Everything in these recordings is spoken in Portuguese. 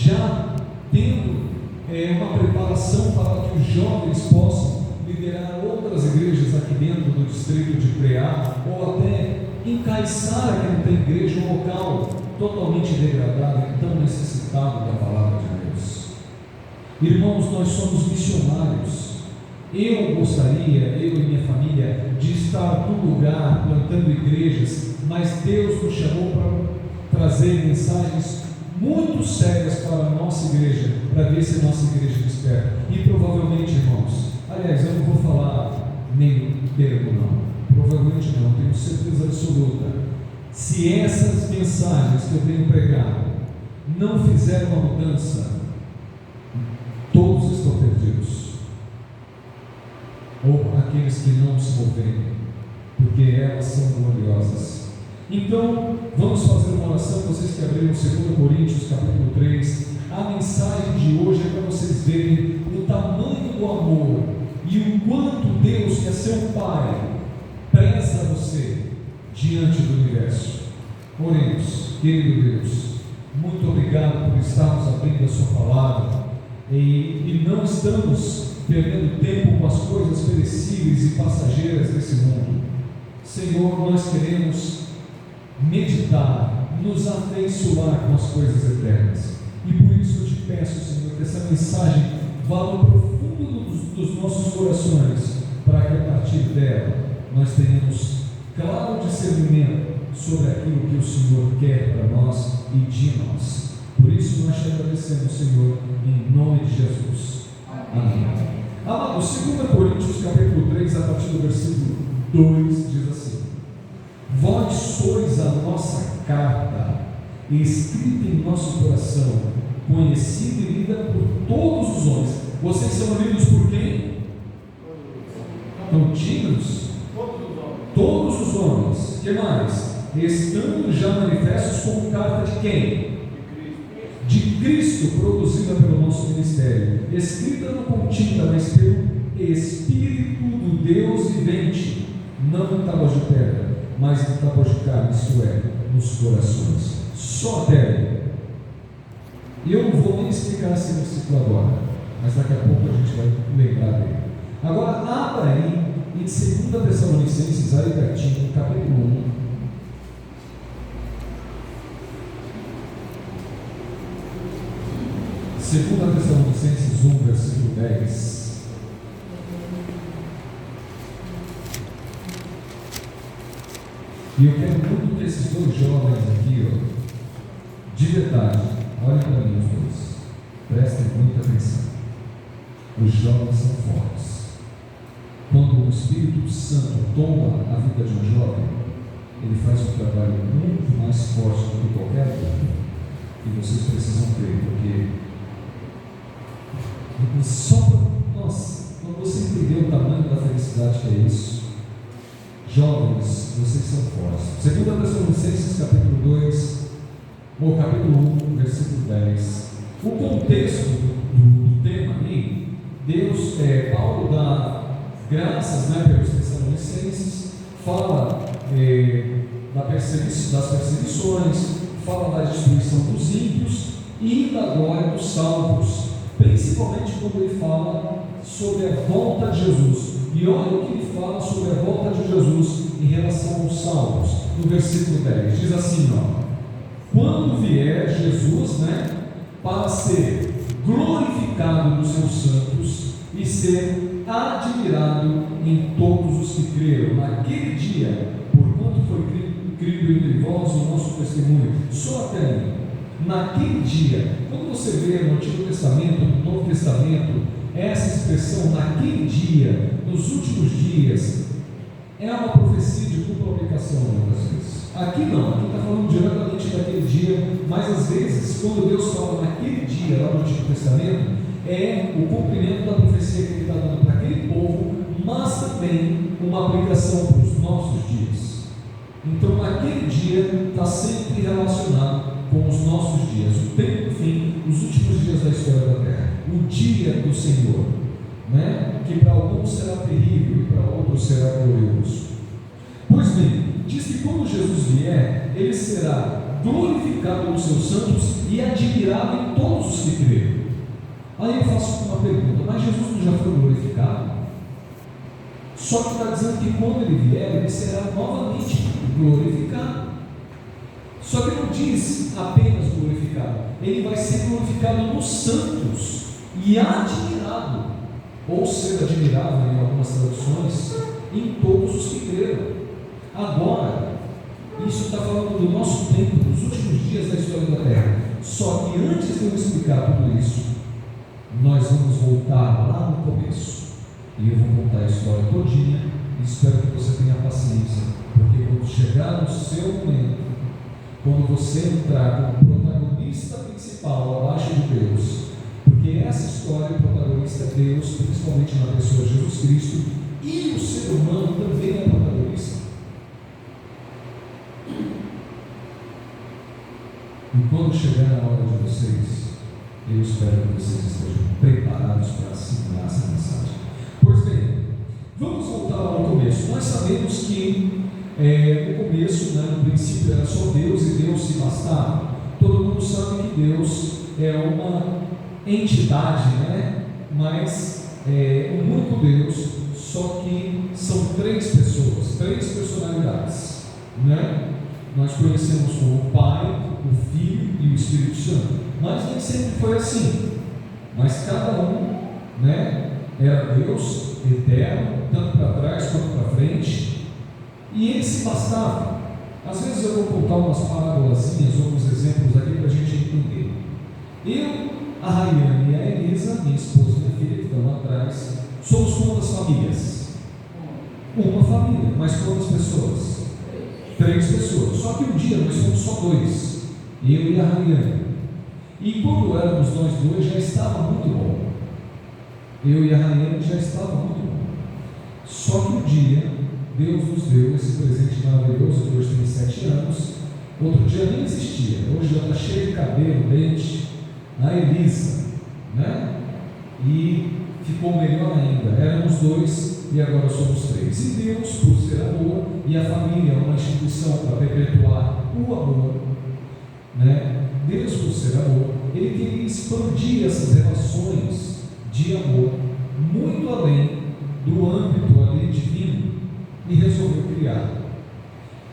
já tendo uma preparação para que os jovens possam liderar outras igrejas aqui dentro do distrito de Preá, ou até em Caiçara, que não tem igreja, um local totalmente degradado e tão necessitado da palavra de Deus. Irmãos, nós somos missionários. Eu gostaria, eu e minha família, de estar num lugar plantando igrejas, mas Deus nos chamou para trazer mensagens muito sérias para a nossa igreja, para ver se a nossa igreja desperta. E provavelmente, irmãos, aliás, eu não vou falar nem termo não, provavelmente não, tenho certeza absoluta, se essas mensagens que eu tenho pregado não fizerem uma mudança, todos estão perdidos, ou aqueles que não se movem, porque elas são gloriosas. Então, vamos fazer uma oração. Vocês que abriram 2 Coríntios capítulo 3, a mensagem de hoje é para vocês verem o tamanho do amor e o quanto Deus, que é seu Pai, preza você diante do universo. Oremos. Querido Deus, muito obrigado por estarmos abrindo a sua palavra e não estamos perdendo tempo com as coisas perecíveis e passageiras desse mundo. Senhor, nós queremos meditar, nos afeiçoar com as coisas eternas, e por isso eu te peço, Senhor, que essa mensagem vá no profundo dos nossos corações, para que a partir dela nós tenhamos claro discernimento sobre aquilo que o Senhor quer para nós e de nós. Por isso nós te agradecemos, Senhor, em nome de Jesus. Amém. Amados, 2 Coríntios capítulo 3, a partir do versículo 2, diz assim: vós sois a nossa carta, escrita em nosso coração, conhecida e lida por todos os homens. Vocês são lidos por quem? Contínuos? Todos os homens. O que mais? Estando já manifestos como carta de quem? De Cristo, produzida pelo nosso ministério, escrita não com tinta, mas pelo Espírito do Deus vivente, não em tábuas de pedra, mas em tábuas de carne, isto é, nos corações. Só até. E eu não vou nem explicar esse versículo agora, mas daqui a pouco a gente vai lembrar dele. Agora, abra aí em 2 Tessalonicenses, aí pertinho, capítulo 1. 2 Tessalonicenses 1, versículo 10. E eu quero muito que esses dois jovens aqui, de verdade, olhem para mim os dois, prestem muita atenção. Os jovens são fortes. Quando o Espírito Santo toma a vida de um jovem, ele faz um trabalho muito mais forte do que qualquer outro. E vocês precisam crer, porque só para você entender o tamanho da felicidade que é isso. Jovens, vocês são fortes. 2 Tessalonicenses capítulo 2, ou capítulo 1, versículo 10. O contexto do tema aí, Paulo dá graças, pelos Tessalonicenses, fala das perseguições, fala da destruição dos ímpios e da glória dos salvos, principalmente quando ele fala sobre a volta de Jesus. E olha o que ele fala sobre a volta de Jesus em relação aos salvos, no versículo 10, diz assim: quando vier Jesus, para ser glorificado nos seus santos e ser admirado em todos os que creram, naquele dia, porquanto foi crido entre vós o nosso testemunho. Só até aí, naquele dia, quando você vê no Antigo Testamento, no Novo Testamento, essa expressão, naquele dia, nos últimos dias, é uma profecia de dupla aplicação muitas vezes. Aqui não, aqui está falando diretamente daquele dia, mas às vezes, quando Deus fala naquele dia, lá no Antigo Testamento, é o cumprimento da profecia que Ele está dando para aquele povo, mas também uma aplicação para os nossos dias. Então, naquele dia está sempre relacionado com os nossos dias, o tempo do fim, os últimos dias da história da terra, o dia do Senhor, que para alguns será terrível e para outros será glorioso. Pois bem, diz que quando Jesus vier, ele será glorificado nos seus santos e admirado em todos os que creram. Aí eu faço uma pergunta: mas Jesus não já foi glorificado? Só que está dizendo que quando ele vier, ele será novamente glorificado. Só que não diz apenas glorificado, ele vai ser glorificado nos santos e admirado, ou ser admirável em algumas traduções, em todos os que creram. Agora, isso está falando do nosso tempo, dos últimos dias da história da Terra. Só que antes de eu explicar tudo isso, nós vamos voltar lá no começo, e eu vou contar a história todinha, e espero que você tenha paciência, porque quando chegar no seu momento, quando você entrar como protagonista principal abaixo de Deus, porque essa história, o protagonista é Deus, principalmente na pessoa de Jesus Cristo, e o ser humano também é protagonista. E quando chegar na hora de vocês, eu espero que vocês estejam preparados para assimilar essa mensagem. Pois bem, vamos voltar ao começo. Nós sabemos que no começo, no princípio era só Deus e Deus se bastava. Todo mundo sabe que Deus é uma entidade, mas um único Deus, só que são três pessoas, três personalidades, Nós conhecemos como o Pai, o Filho e o Espírito Santo, mas nem sempre foi assim. Mas cada um, era Deus eterno, tanto para trás quanto para frente, e ele se bastava. Às vezes eu vou contar umas parábolazinhas, alguns exemplos aqui para a gente entender. Eu, a Rayane e a Elisa, minha esposa e minha filha, que estão lá atrás, somos quantas famílias? Uma família, mas quantas pessoas? Três pessoas. Só que um dia nós somos só dois, eu e a Rayane. E quando éramos nós dois, já estava muito bom. Eu e a Rayane já estava muito bom. Só que um dia, Deus nos deu esse presente maravilhoso, que hoje tem 7 anos. Outro dia nem existia, hoje já está cheio de cabelo, dente, a Elisa, E ficou melhor ainda, éramos 2 e agora somos 3. E Deus, por ser amor, e a família é uma instituição para perpetuar o amor, Deus, por ser amor, Ele queria expandir essas relações de amor muito além do âmbito ali divino e resolveu criar.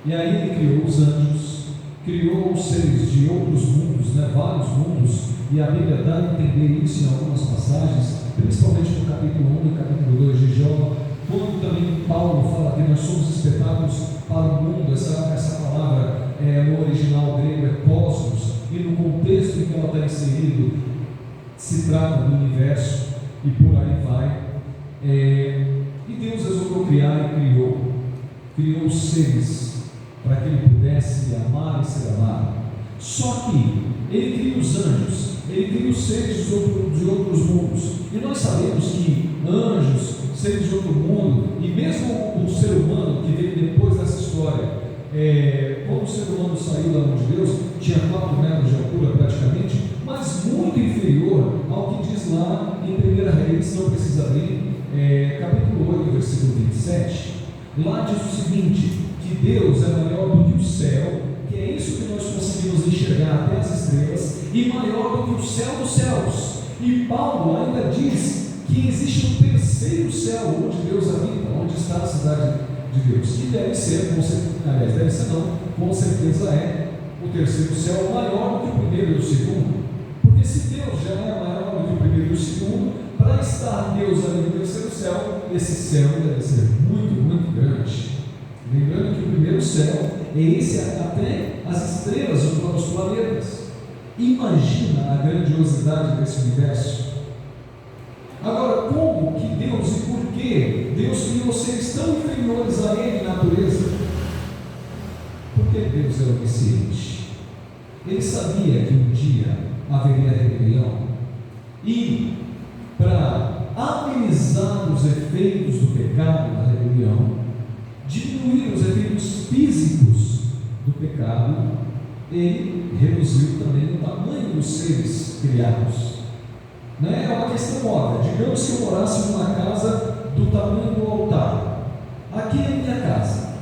E aí Ele criou os anjos, criou os seres de outros mundos, vários mundos, e a Bíblia dá a entender isso em algumas passagens, principalmente no capítulo 1 e capítulo 2 de Jó, quando também Paulo fala que nós somos espetados para o mundo. Essa palavra no original grego é cosmos, e no contexto em que ela está inserido se trata do universo, e por aí vai. E Deus resolveu criar e criou os seres para que Ele pudesse amar e ser amado. Só que Ele cria os anjos, Ele cria os seres de outros mundos, e nós sabemos que anjos, seres de outro mundo, e mesmo o ser humano que veio depois dessa história, quando o ser humano saiu da mão de Deus, tinha 4 metros de altura praticamente, mas muito inferior ao que diz lá em 1 Reis, não precisa ler, capítulo 8, versículo 27. Lá diz o seguinte, que Deus é maior do que o céu, que é isso que nós conseguimos enxergar até as estrelas, e maior do que o céu dos céus. E Paulo ainda diz que existe um terceiro céu onde Deus habita, onde está a cidade de Deus, que deve ser, com certeza é o terceiro céu maior do que o primeiro e o segundo, porque se Deus já é maior do que o primeiro e o segundo, para estar Deus ali no terceiro céu, esse céu deve ser muito, muito grande. Lembrando que o primeiro céu é esse até as estrelas ou os planetas. Imagina a grandiosidade desse universo. Agora, como que Deus e por que Deus criou seres tão inferiores a Ele na natureza? Porque Deus é onisciente. Ele sabia que um dia haveria rebelião, e para amenizar os efeitos do pecado da rebelião, diminuir os efeitos físicos do pecado, Ele reduziu também o tamanho dos seres criados. É uma questão óbvia. Digamos que eu morasse numa casa do tamanho do altar. Aqui é a minha casa.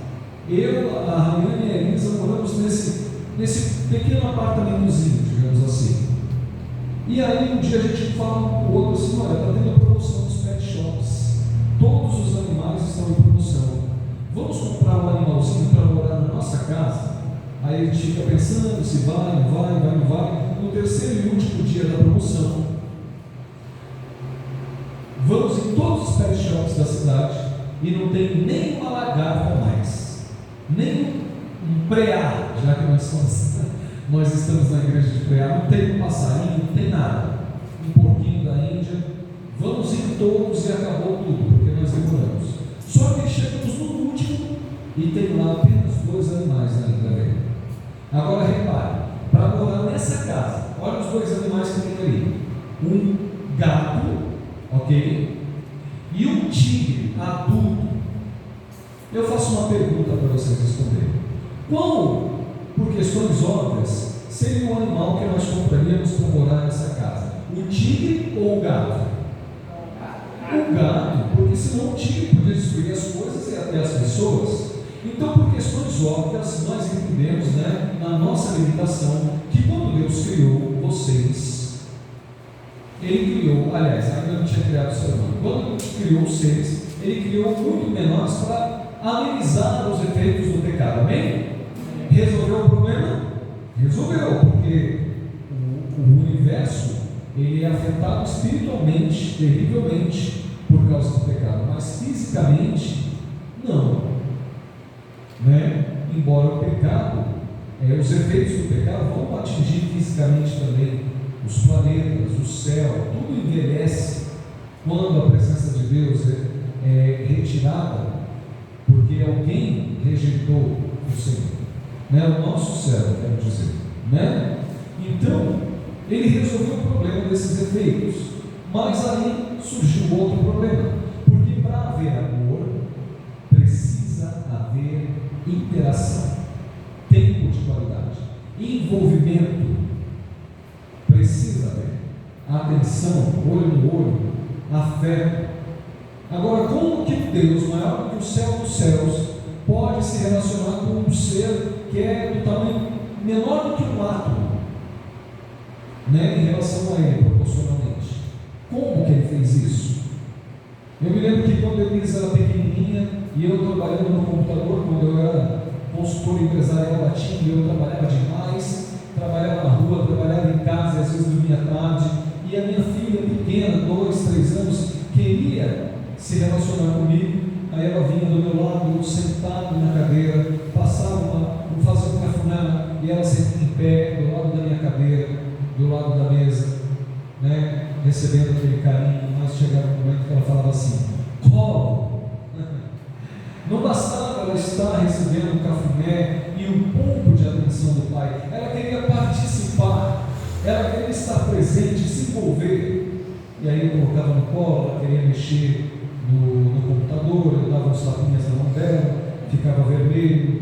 Eu, a Rayane e a Elisa moramos nesse pequeno apartamentozinho, digamos assim. E aí um dia a gente fala com o outro assim: olha, está tendo a promoção dos pet shops, todos os animais estão em promoção, vamos comprar um animalzinho para morar na nossa casa? Aí a gente fica pensando se vai, não vai, vai, não vai. No terceiro e último dia da promoção, vamos em todos os pet shops da cidade e não tem nem uma lagarta mais, nem um preá, já que nós estamos na igreja de preá, não tem um passarinho, não tem nada, um porquinho da Índia. Vamos em todos e acabou tudo, porque nós demoramos. Só que chegamos no último e tem lá apenas 2 animais ainda. Agora repare, para morar nessa casa, olha os 2 animais que tem ali: um gato, ok? E um tigre adulto. Eu faço uma pergunta para vocês responderem: qual, por questões óbvias, seria o animal que nós compraríamos para morar nessa casa? O tigre ou o gato? O gato, porque senão o tigre poderia destruir as coisas e até as pessoas. Então, por questões óbvias, nós entendemos, na nossa limitação, que quando Deus criou vocês, Ele criou, aliás, ainda não tinha criado o ser humano. Quando Ele criou os seres, Ele criou muito menores para amenizar os efeitos do pecado. Amém? Resolveu o problema? Resolveu, porque o universo ele é afetado espiritualmente, terrivelmente, por causa do pecado, mas fisicamente, não. Embora o pecado, os efeitos do pecado vão atingir fisicamente também os planetas, o céu, tudo envelhece quando a presença de Deus é retirada, porque alguém rejeitou o Senhor, o nosso céu, quero dizer, Então, ele resolveu o problema desses efeitos, mas aí surgiu outro problema, porque para haver amor, precisa haver interação, tempo de qualidade, envolvimento, precisa haver atenção, olho no olho, afeto. Agora, como que Deus, maior do que o céu dos céus, pode se relacionar com um ser que é do tamanho menor do que um átomo, em relação a ele, proporcionalmente? Como que ele fez isso? Eu me lembro que quando a Elisa era pequenininha e eu trabalhando no computador, quando eu era consultor empresarial da TIM, eu trabalhava demais, trabalhava na rua, trabalhava em casa, às vezes dormia tarde, e a minha filha pequena, 2, 3 anos, queria se relacionar comigo. Aí ela vinha do meu lado, eu sentado na cadeira, fazia um cafuná, e ela sentia em pé, do lado da minha cadeira, do lado da mesa, recebendo aquele carinho. Mas chegava um momento que ela falava assim: colo. Não bastava ela estar recebendo um cafuné e um pouco de atenção do pai, ela queria participar, ela queria estar presente, se envolver. E aí eu colocava no colo, ela queria mexer no computador, eu dava uns tapinhas na mão dela, ficava vermelho.